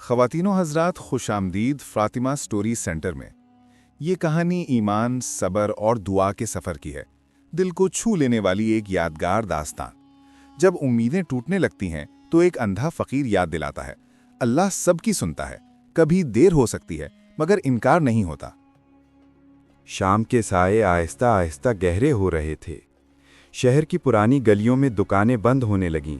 ख़वातीन व हज़रात, खुश आमदीद फ़ातिमा स्टोरी सेंटर में। ये कहानी ईमान, सब्र और दुआ के सफ़र की है। दिल को छू लेने वाली एक यादगार दास्तान। जब उम्मीदें टूटने लगती हैं तो एक अंधा फ़कीर याद दिलाता है, अल्लाह सबकी सुनता है। कभी देर हो सकती है मगर इनकार नहीं होता। शाम के साए आहिस्ता आहिस्ता गहरे हो रहे थे। शहर की पुरानी गलियों में दुकानें बंद होने लगीं।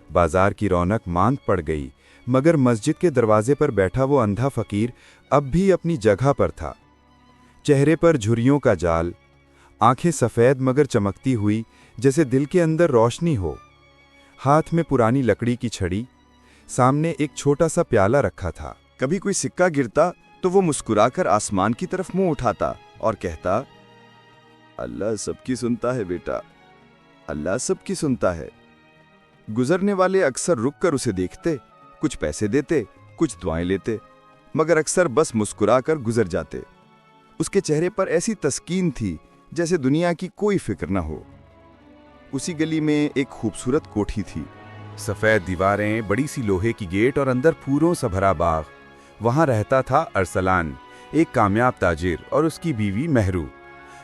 बाजार की रौनक मांद पड़ गई, मगर मस्जिद के दरवाजे पर बैठा वो अंधा फकीर अब भी अपनी जगह पर था। चेहरे पर झुर्रियों का जाल, आंखें सफ़ेद मगर चमकती हुई जैसे दिल के अंदर रोशनी हो। हाथ में पुरानी लकड़ी की छड़ी, सामने एक छोटा सा प्याला रखा था। कभी कोई सिक्का गिरता तो वो मुस्कुराकर आसमान की तरफ मुंह उठाता और कहता, अल्लाह सबकी सुनता है बेटा, अल्लाह सबकी सुनता है। गुजरने वाले अक्सर रुककर उसे देखते, कुछ पैसे देते, कुछ दुआएं लेते, मगर अक्सर बस मुस्कुराकर गुजर जाते। उसके चेहरे पर ऐसी तस्कीन थी जैसे दुनिया की कोई फिक्र न हो। उसी गली में एक खूबसूरत कोठी थी। सफ़ेद दीवारें, बड़ी सी लोहे की गेट और अंदर फूलों से भरा बाग। वहाँ रहता था अरसलान, एक कामयाब ताजिर, और उसकी बीवी महरू।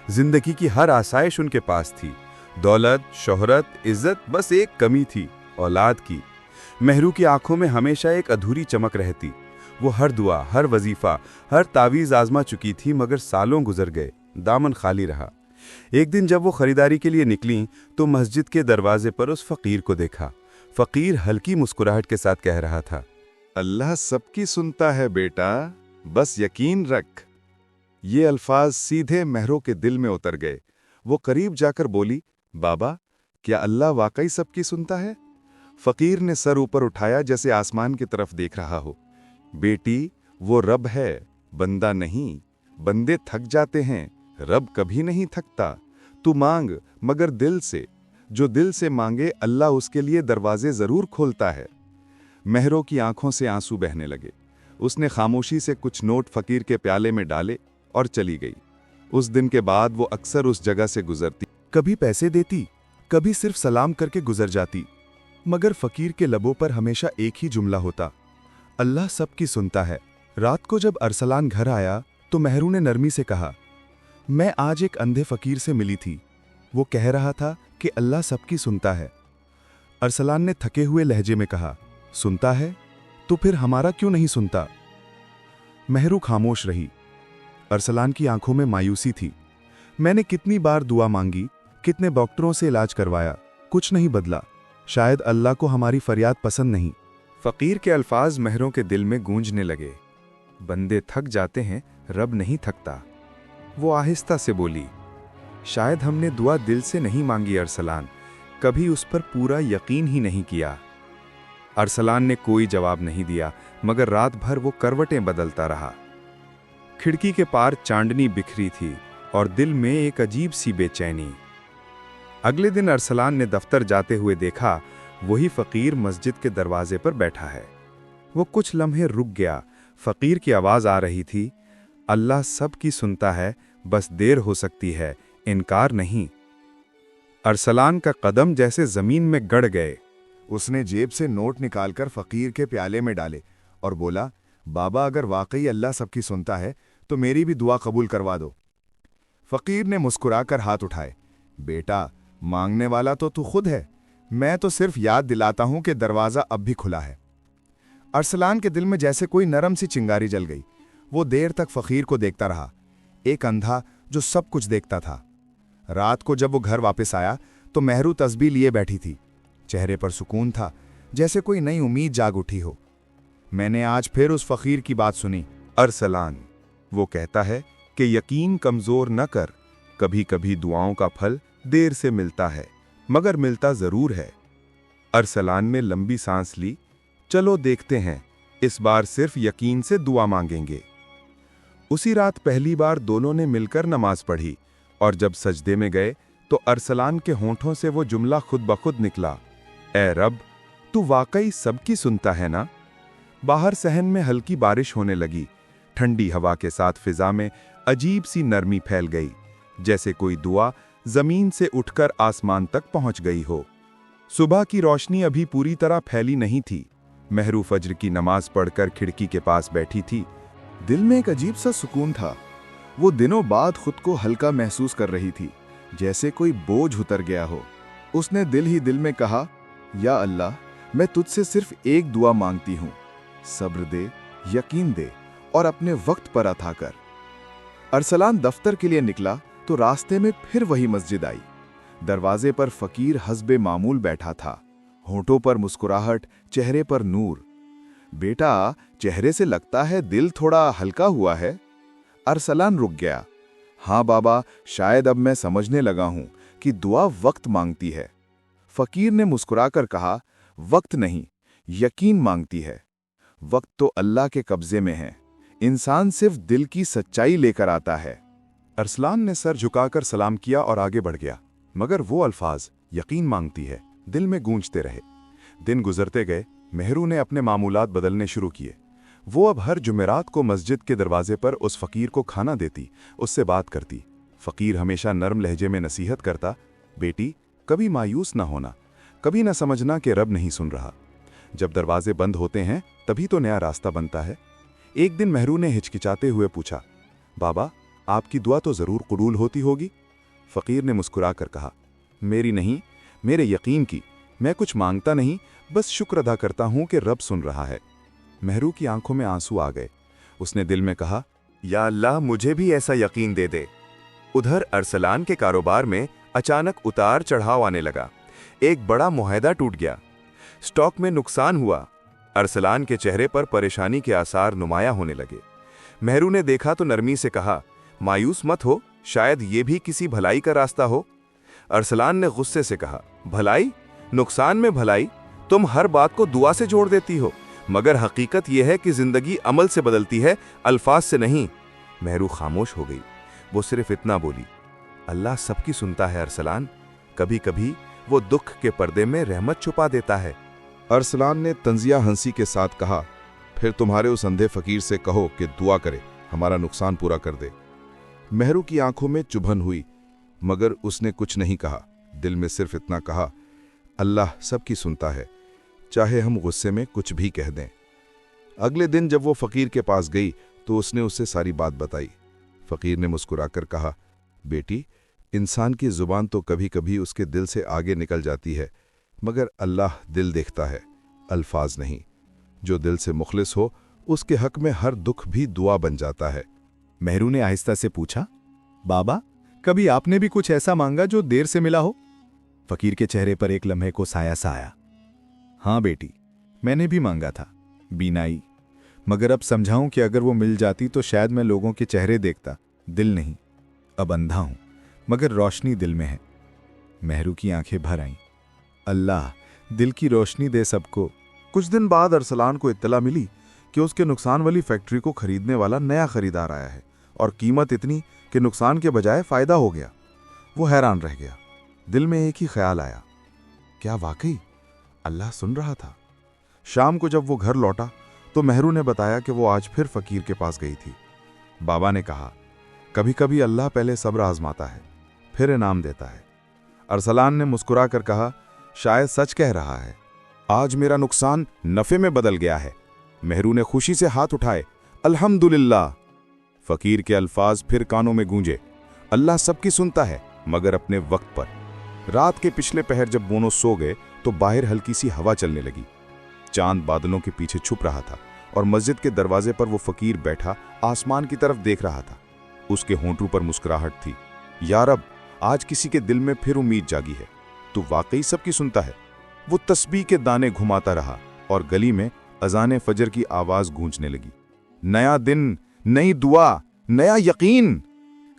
जिंदगी की हर आसाइश उनके पास थी। दौलत, शोहरत, इज्जत, बस एक कमी थी, औलाद की। महरू की आंखों में हमेशा एक अधूरी चमक रहती। वो हर दुआ, हर वजीफा, हर तावीज़ आजमा चुकी थी, मगर सालों गुजर गए, दामन खाली रहा। एक दिन जब वो खरीदारी के लिए निकली तो मस्जिद के दरवाजे पर उस फकीर को देखा। फकीर हल्की मुस्कुराहट के साथ कह रहा था, अल्लाह सबकी सुनता है बेटा, बस यकीन रख। ये अल्फाज सीधे महरो के दिल में उतर गए। वो करीब जाकर बोली, बाबा, क्या अल्लाह वाकई सबकी सुनता है? फकीर ने सर ऊपर उठाया जैसे आसमान की तरफ देख रहा हो। बेटी, वो रब है, बंदा नहीं। बंदे थक जाते हैं, रब कभी नहीं थकता। तू मांग, मगर दिल से। जो दिल से मांगे अल्लाह उसके लिए दरवाजे जरूर खोलता है। महरो की आंखों से आंसू बहने लगे। उसने खामोशी से कुछ नोट फकीर के प्याले में डाले और चली गई। उस दिन के बाद वो अक्सर उस जगह से गुजरती, कभी पैसे देती, कभी सिर्फ सलाम करके गुजर जाती, मगर फकीर के लबों पर हमेशा एक ही जुमला होता, अल्लाह सबकी सुनता है। रात को जब अरसलान घर आया तो महरू ने नरमी से कहा, मैं आज एक अंधे फकीर से मिली थी। वो कह रहा था कि अल्लाह सबकी सुनता है। अरसलान ने थके हुए लहजे में कहा, सुनता है तो फिर हमारा क्यों नहीं सुनता? महरू खामोश रही। अरसलान की आंखों में मायूसी थी। मैंने कितनी बार दुआ मांगी, कितने डॉक्टरों से इलाज करवाया, कुछ नहीं बदला। शायद अल्लाह को हमारी फरियाद पसंद नहीं। फकीर के अल्फाज महरों के दिल में गूंजने लगे। बंदे थक जाते हैं, रब नहीं थकता। वो आहिस्ता से बोली, शायद हमने दुआ दिल से नहीं मांगी अरसलान, कभी उस पर पूरा यकीन ही नहीं किया। अरसलान ने कोई जवाब नहीं दिया, मगर रात भर वो करवटें बदलता रहा। खिड़की के पार चांदनी बिखरी थी और दिल में एक अजीब सी बेचैनी। अगले दिन अरसलान ने दफ्तर जाते हुए देखा, वही फकीर मस्जिद के दरवाजे पर बैठा है। वो कुछ लम्हे रुक गया। फकीर की आवाज आ रही थी, अल्लाह सबकी सुनता है, बस देर हो सकती है, इनकार नहीं। अरसलान का कदम जैसे जमीन में गड़ गए। उसने जेब से नोट निकालकर फकीर के प्याले में डाले और बोला, बाबा, अगर वाकई अल्लाह सबकी सुनता है तो मेरी भी दुआ कबूल करवा दो। फकीर ने मुस्कुराकर हाथ उठाए, बेटा, मांगने वाला तो तू खुद है, मैं तो सिर्फ याद दिलाता हूं कि दरवाजा अब भी खुला है। अरसलान के दिल में जैसे कोई नरम सी चिंगारी जल गई। वो देर तक फकीर को देखता रहा, एक अंधा जो सब कुछ देखता था। रात को जब वो घर वापस आया तो महरू तस्बीह लिए बैठी थी। चेहरे पर सुकून था, जैसे कोई नई उम्मीद जाग उठी हो। मैंने आज फिर उस फकीर की बात सुनी, अरसलान, वो कहता है कि यकीन कमजोर न कर। कभी कभी दुआओं का फल देर से मिलता है, मगर मिलता जरूर है। अरसलान ने लंबी सांस ली, चलो देखते हैं, इस बार सिर्फ यकीन से दुआ मांगेंगे। उसी रात पहली बार दोनों ने मिलकर नमाज पढ़ी, और जब सजदे में गए तो अरसलान के होंठों से वो जुमला खुद ब खुद निकला, ए रब, तू वाकई सबकी सुनता है ना? बाहर सहन में हल्की बारिश होने लगी। ठंडी हवा के साथ फिजा में अजीब सी नरमी फैल गई, जैसे कोई दुआ जमीन से उठकर आसमान तक पहुंच गई हो। सुबह की रोशनी अभी पूरी तरह फैली नहीं थी, मेहरू फज्र की नमाज पढ़कर खिड़की के पास बैठी थी। दिल में एक अजीब सा सुकून था। वो दिनों बाद खुद को हल्का महसूस कर रही थी, जैसे कोई बोझ उतर गया हो। उसने दिल ही दिल में कहा, या अल्लाह, मैं तुझसे सिर्फ एक दुआ मांगती हूँ, सब्र दे, यकीन दे और अपने वक्त पर अता कर। अरसलान दफ्तर के लिए निकला तो रास्ते में फिर वही मस्जिद आई। दरवाजे पर फकीर हस्बे मामूल बैठा था, होंठों पर मुस्कुराहट, चेहरे पर नूर। बेटा, चेहरे से लगता है दिल थोड़ा हल्का हुआ है। अरसलान रुक गया। हाँ बाबा, शायद अब मैं समझने लगा हूं कि दुआ वक्त मांगती है। फकीर ने मुस्कुराकर कहा, वक्त नहीं, यकीन मांगती है। वक्त तो अल्लाह के कब्जे में है, इंसान सिर्फ दिल की सच्चाई लेकर आता है। अरसलान ने सर झुकाकर सलाम किया और आगे बढ़ गया, मगर वो अल्फाज यकीन मांगती है दिल में गूंजते रहे। दिन गुजरते गए, मेहरू ने अपने मामूलात बदलने शुरू किए। वो अब हर जुमेरात को मस्जिद के दरवाजे पर उस फकीर को खाना देती, उससे बात करती। फकीर हमेशा नरम लहजे में नसीहत करता, बेटी, कभी मायूस ना होना, कभी ना समझना कि रब नहीं सुन रहा। जब दरवाजे बंद होते हैं तभी तो नया रास्ता बनता है। एक दिन मेहरू ने हिचकिचाते हुए पूछा, बाबा, आपकी दुआ तो जरूर कबूल होती होगी? फकीर ने मुस्कुराकर कहा, मेरी नहीं, मेरे यकीन की। मैं कुछ मांगता नहीं, बस शुक्र अदा करता हूं कि रब सुन रहा है। मेहरू की आंखों में आंसू आ गए। उसने दिल में कहा, या अल्लाह, मुझे भी ऐसा यकीन दे दे। उधर अरसलान के कारोबार में अचानक उतार चढ़ाव आने लगा। एक बड़ा मुआहदा टूट गया, स्टॉक में नुकसान हुआ। अरसलान के चेहरे पर परेशानी के आसार नुमाया होने लगे। मेहरू ने देखा तो नरमी से कहा, मायूस मत हो, शायद ये भी किसी भलाई का रास्ता हो। अरसलान ने गुस्से से कहा, भलाई? नुकसान में भलाई? तुम हर बात को दुआ से जोड़ देती हो, मगर हकीकत यह है कि जिंदगी अमल से बदलती है, अल्फाज से नहीं। मेहरू खामोश हो गई। वो सिर्फ इतना बोली, अल्लाह सबकी सुनता है अरसलान, कभी कभी वो दुख के पर्दे में रहमत छुपा देता है। अरसलान ने तंजिया हंसी के साथ कहा, फिर तुम्हारे उस अंधे फकीर से कहो कि दुआ करे, हमारा नुकसान पूरा कर दे। मेहरू की आंखों में चुभन हुई, मगर उसने कुछ नहीं कहा। दिल में सिर्फ इतना कहा, अल्लाह सबकी सुनता है, चाहे हम गुस्से में कुछ भी कह दें। अगले दिन जब वो फकीर के पास गई तो उसने उससे सारी बात बताई। फकीर ने मुस्कुराकर कहा, बेटी, इंसान की जुबान तो कभी कभी उसके दिल से आगे निकल जाती है, मगर अल्लाह दिल देखता है, अल्फाज नहीं। जो दिल से मुखलिस हो, उसके हक में हर दुख भी दुआ बन जाता है। मेहरू ने आहिस्ता से पूछा, बाबा, कभी आपने भी कुछ ऐसा मांगा जो देर से मिला हो? फकीर के चेहरे पर एक लम्हे को साया सा आया। हाँ बेटी, मैंने भी मांगा था, बीनाई, मगर अब समझाऊं कि अगर वो मिल जाती तो शायद मैं लोगों के चेहरे देखता, दिल नहीं। अब अंधा हूं, मगर रोशनी दिल में है। मेहरू की आंखें भर आईं। अल्लाह दिल की रोशनी दे सबको। कुछ दिन बाद अरसलान को इत्तला मिली कि उसके नुकसान वाली फैक्ट्री को खरीदने वाला नया खरीदार आया है, और कीमत इतनी कि नुकसान के बजाय फायदा हो गया। वो हैरान रह गया। दिल में एक ही ख्याल आया, क्या वाकई अल्लाह सुन रहा था? शाम को जब वो घर लौटा तो मेहरू ने बताया कि वो आज फिर फकीर के पास गई थी। बाबा ने कहा, कभी कभी अल्लाह पहले सब्र आजमाता है, फिर इनाम देता है। अरसलान ने मुस्कुरा कर कहा, शायद सच कह रहा है, आज मेरा नुकसान नफे में बदल गया है। मेहरू ने खुशी से हाथ उठाए, अल्हम्दुलिल्लाह। फकीर के अल्फाज फिर कानों में गूंजे, अल्लाह सबकी सुनता है, मगर अपने वक्त पर। रात के पिछले पहर जब दोनों सो गए तो बाहर हल्की सी हवा चलने लगी। चांद बादलों के पीछे छुप रहा था और मस्जिद के दरवाजे पर वो फकीर बैठा आसमान की तरफ देख रहा था। उसके होंठों पर मुस्कुराहट थी। या रब, आज किसी के दिल में फिर उम्मीद जागी है, तू वाकई सबकी सुनता है। वो तस्बीह के दाने घुमाता रहा और गली में अजान फजर की आवाज गूंजने लगी। नया दिन, नई दुआ, नया यकीन।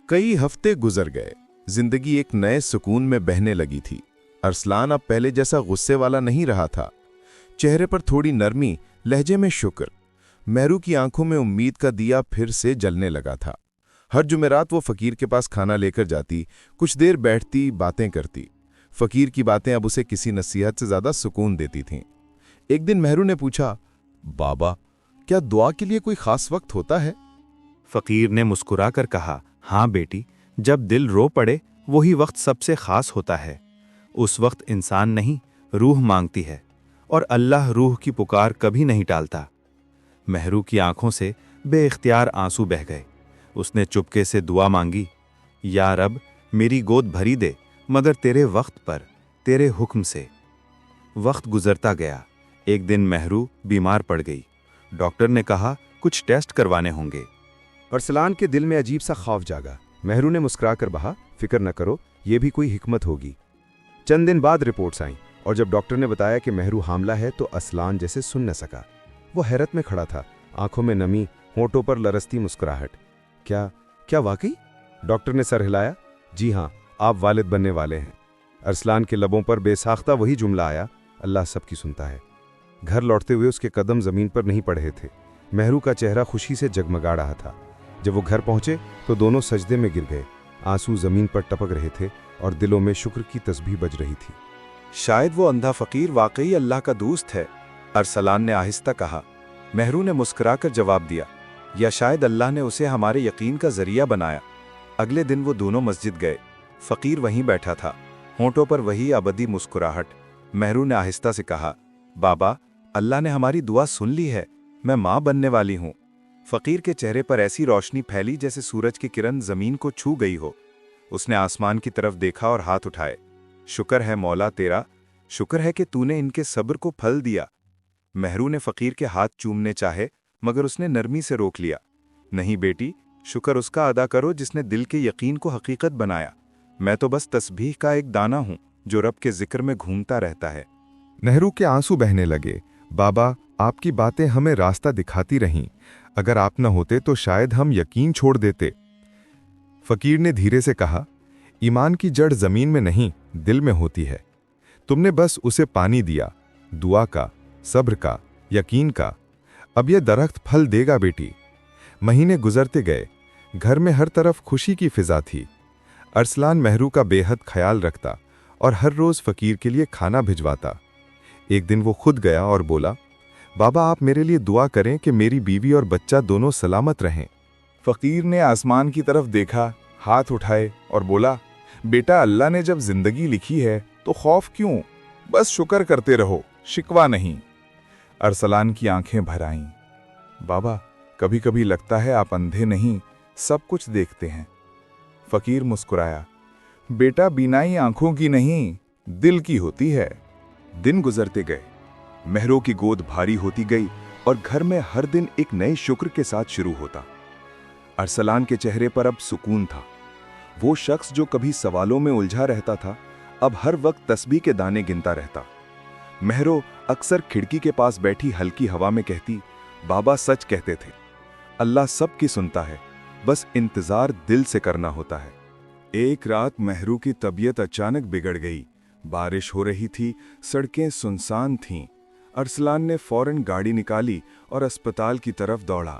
कई हफ्ते गुजर गए। जिंदगी एक नए सुकून में बहने लगी थी। अरसलान अब पहले जैसा गुस्से वाला नहीं रहा था। चेहरे पर थोड़ी नरमी, लहजे में शुक्र। मेहरू की आंखों में उम्मीद का दिया फिर से जलने लगा था। हर जुमेरात वो फकीर के पास खाना लेकर जाती, कुछ देर बैठती, बातें करती। फकीर की बातें अब उसे किसी नसीहत से ज्यादा सुकून देती थीं। एक दिन मेहरू ने पूछा, बाबा, क्या दुआ के लिए कोई खास वक्त होता है? फकीर ने मुस्कुराकर कहा, हाँ बेटी, जब दिल रो पड़े वही वक्त सबसे खास होता है। उस वक्त इंसान नहीं, रूह मांगती है, اور اللہ روح کی پکار کبھی نہیں ٹالتا۔ مہرو کی آنکھوں سے بے اختیار آنسو بہہ گئے۔ اس نے چپکے سے دعا مانگی، یا رب میری گود بھری دے، مگر تیرے وقت پر، تیرے حکم سے۔ وقت گزرتا گیا۔ ایک دن مہرو بیمار پڑ گئی۔ ڈاکٹر نے کہا کچھ ٹیسٹ کروانے ہوں گے۔ ارسلان کے دل میں عجیب سا خوف جاگا۔ مہرو نے مسکرا کر کہا، فکر نہ کرو، یہ بھی کوئی حکمت ہوگی۔ چند دن بعد رپورٹس آئیں، اور جب ڈاکٹر نے بتایا کہ مہرو حاملہ ہے تو ارسلان جیسے سن نہ سکا۔ وہ حیرت میں کھڑا تھا، آنکھوں میں نمی، ہونٹوں پر لرزتی مسکراہٹ۔ کیا واقعی؟ ڈاکٹر نے سر ہلایا۔ جی ہاں، آپ والد بننے والے ہیں۔ ارسلان کے لبوں پر بے ساختہ وہی جملہ آیا، اللہ سب کی سنتا ہے۔ گھر لوٹتے ہوئے اس کے قدم زمین پر نہیں پڑے تھے۔ مہرو کا چہرہ خوشی سے جگمگا رہا تھا۔ جب وہ گھر پہنچے تو دونوں سجدے میں گر گئے۔ آنسو زمین پر ٹپک رہے تھے اور دلوں میں شکر کی تسبیح بج رہی تھی۔ شاید وہ اندھا فقیر واقعی اللہ کا دوست ہے، ارسلان نے آہستہ کہا۔ مہرو نے مسکرا کر جواب دیا، یا شاید اللہ نے اسے ہمارے یقین کا ذریعہ بنایا۔ اگلے دن وہ دونوں مسجد گئے۔ فقیر وہیں بیٹھا تھا، ہونٹوں پر وہی ابدی مسکراہٹ۔ مہرو نے آہستہ سے کہا، بابا اللہ نے ہماری دعا سن لی ہے، میں ماں بننے والی ہوں۔ فقیر کے چہرے پر ایسی روشنی پھیلی جیسے سورج کی کرن زمین کو چھو گئی ہو۔ اس نے آسمان کی طرف دیکھا اور ہاتھ اٹھائے، شکر ہے مولا تیرا، شکر ہے کہ تو نے ان کے صبر کو پھل دیا۔ مہرو نے فقیر کے ہاتھ چومنے چاہے مگر اس نے نرمی سے روک لیا۔ نہیں بیٹی، شکر اس کا ادا کرو جس نے دل کے یقین کو حقیقت بنایا۔ میں تو بس تسبیح کا ایک دانہ ہوں جو رب کے ذکر میں گھومتا رہتا ہے۔ مہرو کے آنسو بہنے لگے۔ بابا آپ کی باتیں ہمیں راستہ دکھاتی رہیں، اگر آپ نہ ہوتے تو شاید ہم یقین چھوڑ دیتے۔ فقیر نے دھیرے سے کہا، ایمان کی جڑ زمین میں نہیں دل میں ہوتی ہے۔ تم نے بس اسے پانی دیا، دعا کا، صبر کا، یقین کا۔ اب یہ درخت پھل دے گا بیٹی۔ مہینے گزرتے گئے، گھر میں ہر طرف خوشی کی فضا تھی۔ ارسلان مہرو کا بے حد خیال رکھتا اور ہر روز فقیر کے لیے کھانا بھجواتا۔ ایک دن وہ خود گیا اور بولا، بابا آپ میرے لیے دعا کریں کہ میری بیوی اور بچہ دونوں سلامت رہیں۔ فقیر نے آسمان کی طرف دیکھا، ہاتھ اٹھائے اور بولا، بیٹا اللہ نے جب زندگی لکھی ہے تو خوف کیوں؟ بس شکر کرتے رہو، شکوہ نہیں۔ ارسلان کی آنکھیں بھر آئیں۔ بابا کبھی کبھی لگتا ہے آپ اندھے نہیں، سب کچھ دیکھتے ہیں۔ فقیر مسکرایا، بیٹا بینائی آنکھوں کی نہیں، دل کی ہوتی ہے۔ دن گزرتے گئے، مہرو کی گود بھاری ہوتی گئی اور گھر میں ہر دن ایک نئے شکر کے ساتھ شروع ہوتا۔ ارسلان کے چہرے پر اب سکون تھا۔ وہ شخص جو کبھی سوالوں میں الجھا رہتا تھا اب ہر وقت تسبیح کے دانے گنتا رہتا۔ مہرو اکثر کھڑکی کے پاس بیٹھی ہلکی ہوا میں کہتی، بابا سچ کہتے تھے، اللہ سب کی سنتا ہے، بس انتظار دل سے کرنا ہوتا ہے۔ ایک رات مہرو کی طبیعت اچانک بگڑ گئی۔ بارش ہو رہی تھی، سڑکیں سنسان تھیں۔ ارسلان نے فوراً گاڑی نکالی اور اسپتال کی طرف دوڑا۔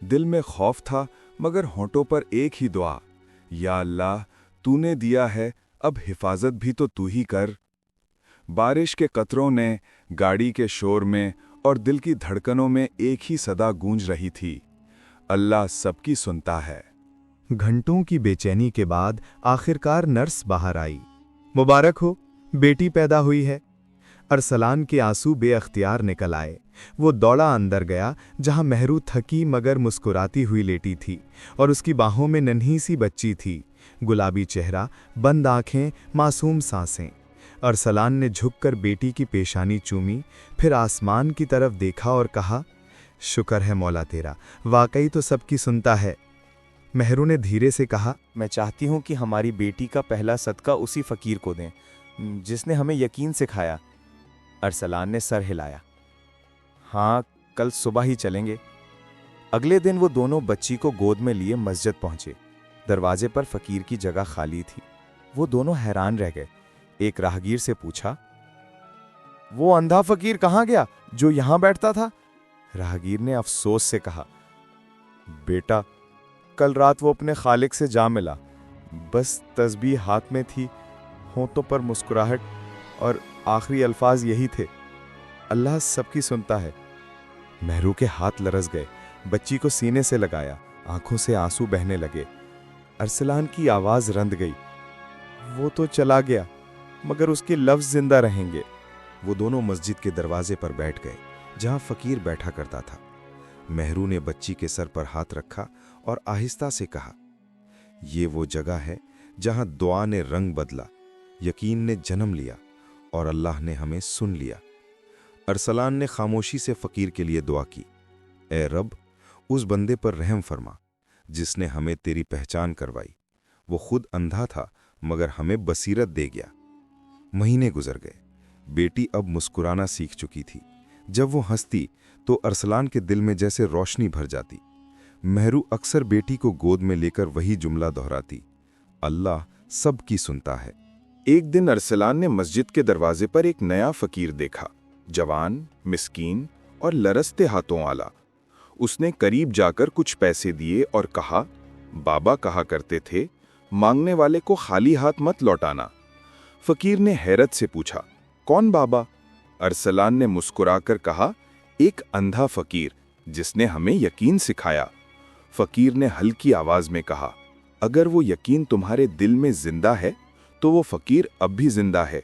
دل میں خوف تھا مگر ہونٹوں پر ایک ہی دعا، یا اللہ تو نے دیا ہے، اب حفاظت بھی تو تو ہی کر۔ بارش کے قطروں نے، گاڑی کے شور میں اور دل کی دھڑکنوں میں ایک ہی صدا گونج رہی تھی، اللہ سب کی سنتا ہے۔ گھنٹوں کی بے چینی کے بعد آخرکار نرس باہر آئی۔ مبارک ہو، بیٹی پیدا ہوئی ہے۔ ارسلان کے آنسو بے اختیار نکل آئے۔ وہ دوڑا اندر گیا جہاں مہرو تھکی مگر مسکراتی ہوئی لیٹی تھی اور اس کی باہوں میں ننھی سی بچی تھی، گلابی چہرہ، بند آنکھیں، معصوم سانسیں۔ ارسلان نے جھک کر بیٹی کی پیشانی چومی، پھر آسمان کی طرف دیکھا اور کہا، شکر ہے مولا تیرا، واقعی تو سب کی سنتا ہے۔ مہرو نے دھیرے سے کہا، میں چاہتی ہوں کہ ہماری بیٹی کا پہلا صدقہ اسی فقیر کو دیں جس نے ہمیں یقین سکھایا۔ ارسلان نے سر ہلایا، ہاں کل صبح ہی چلیں گے۔ اگلے دن وہ دونوں بچی کو گود میں لیے مسجد پہنچے۔ دروازے پر فقیر کی جگہ خالی تھی۔ وہ دونوں حیران رہ گئے۔ ایک راہگیر سے پوچھا، وہ اندھا فقیر کہاں گیا جو یہاں بیٹھتا تھا؟ راہگیر نے افسوس سے کہا، بیٹا کل رات وہ اپنے خالق سے جا ملا، بس تسبیح ہاتھ میں تھی، ہونٹوں پر مسکراہٹ اور آخری الفاظ یہی تھے، اللہ سب کی سنتا ہے۔ مہرو کے ہاتھ لرز گئے، بچی کو سینے سے لگایا، آنکھوں سے آنسو بہنے لگے۔ ارسلان کی آواز رند گئی، وہ تو چلا گیا مگر اس کے لفظ زندہ رہیں گے۔ वो दोनों मस्जिद के दरवाजे पर बैठ गए जहां फकीर बैठा करता था। मेहरू ने बच्ची के सर पर हाथ रखा और आहिस्ता से कहा, ये वो जगह है जहां दुआ ने रंग बदला, यकीन ने जन्म लिया और अल्लाह ने हमें सुन लिया। अरसलान ने खामोशी से फकीर के लिए दुआ की, ए रब, उस बंदे पर रहम फरमा जिसने हमें तेरी पहचान करवाई। वो खुद अंधा था मगर हमें बसीरत दे गया। महीने गुजर गए। बेटी अब मुस्कुराना सीख चुकी थी। जब वो हंसती तो अरसलान के दिल में जैसे रोशनी भर जाती। मेहरू अक्सर बेटी को गोद में लेकर वही जुमला दोहराती, अल्लाह सबकी सुनता है। एक दिन अरसलान ने मस्जिद के दरवाजे पर एक नया फकीर देखा, जवान, मिस्कीन और लरसते हाथों वाला। उसने करीब जाकर कुछ पैसे दिए और कहा, बाबा कहा करते थे, मांगने वाले को खाली हाथ मत लौटाना। फकीर ने हैरत से पूछा, कौन बाबा? अरसलान ने मुस्कुराकर कहा, एक अंधा फकीर जिसने हमें यकीन सिखाया। फकीर ने हल्की आवाज में कहा, अगर वो यकीन तुम्हारे दिल में जिंदा है तो वो फकीर अब भी जिंदा है।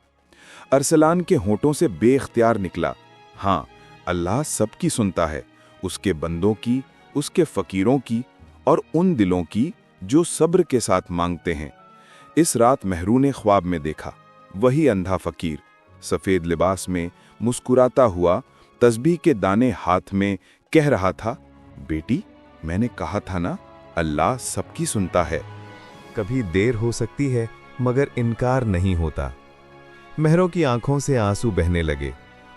अरसलान के होंठों से बेख्तियार निकला, हाँ, अल्लाह सबकी सुनता है, उसके बंदों की, उसके फकीरों की और उन दिलों की जो सब्र के साथ मांगते हैं। इस रात मेहरू ने ख्वाब में देखा, वही अंधा फकीर सफेद लिबास में मुस्कुराता हुआ, तस्बीह के दाने हाथ में, कह रहा था, बेटी, मैंने कहा था ना, अल्लाह सबकी सुनता है। कभी देर हो सकती है मगर इनकार नहीं होता। मेहरू की आंखों से आंसू बहने लगे।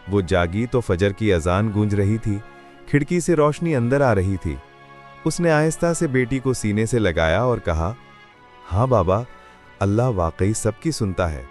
वो जागी तो फजर की अजान गूंज रही थी। खिड़की से रोशनी अंदर आ रही थी। उसने आहिस्ता से बेटी को सीने से लगाया और कहा, हाँ बाबा, अल्लाह वाकई सबकी सुनता है।